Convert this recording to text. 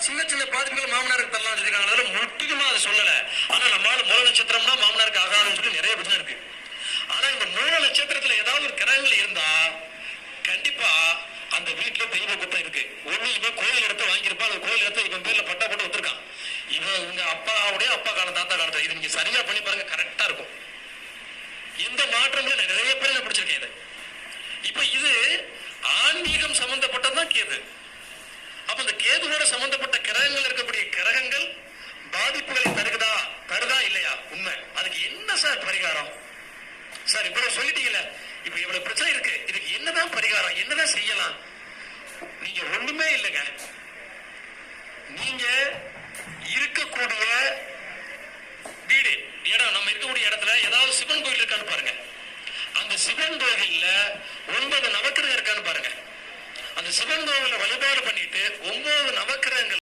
சின்ன சின்ன பாதிப்புகள் மாமனாருக்கு தரலாம் சொல்லிருக்காங்க, முக்கியமா அதை சொல்லல. ஆனா நம்மளால மூல நட்சத்திரம்னா மாமனாருக்கு ஆகாதுன்னு சொல்லி நிறைய பிரச்சனை இருக்கு. ஆனா இந்த மூல நட்சத்திரத்துல ஏதாவது ஒரு கிரகங்கள் இருந்தா கண்டிப்பா அந்த வீட்டுல தெய்வ குத்தம் இருக்கு. ஒண்ணு இவன் கோயில் இடத்த வாங்கியிருப்பா, அந்த கோயில் இடத்த இவன் பேர்ல பட்டா போட்டு வந்திருக்கான். இவன் உங்க அப்பாவுடைய அப்பா காலம் தாத்தா காலத்துல இது நீங்க சரியா பண்ணி பாருங்க, கரெக்டா இருக்கும். எந்த மாற்றங்களும் நிறைய பேர் நான் பிடிச்சிருக்கேன் இதை. இப்ப இது ஆன்மீகம் சம்பந்தப்பட்டதான் கேது. அப்ப இந்த கேதுவோட சம்பந்தப்பட்ட கிரகங்கள் இருக்கக்கூடிய கிரகங்கள் பாதிப்புகளை தருதா இல்லையா? உண்மை. அதுக்கு என்ன சார் பரிகாரம்? சார் இவ்வளவு சொல்லிட்டீங்களே, இப்ப இவ்வளவு பிரச்சனை இருக்கு, இதுக்கு என்னதான் பரிகாரம், என்னதான் செய்யலாம்? நீங்க ஒண்ணுமே இல்லைங்க. நீங்க இருக்கக்கூடிய வீடு இடம், நம்ம இருக்கக்கூடிய இடத்துல ஏதாவது சிவன் கோயில் இருக்கான்னு பாருங்க. அந்த சிவன் கோயில்ல 9 நவக்கிரகம் இருக்கான்னு பாருங்க. அந்த சிவன் கோயில வழிபாடு பண்ணிட்டு 9 நவக்கிரகங்கள்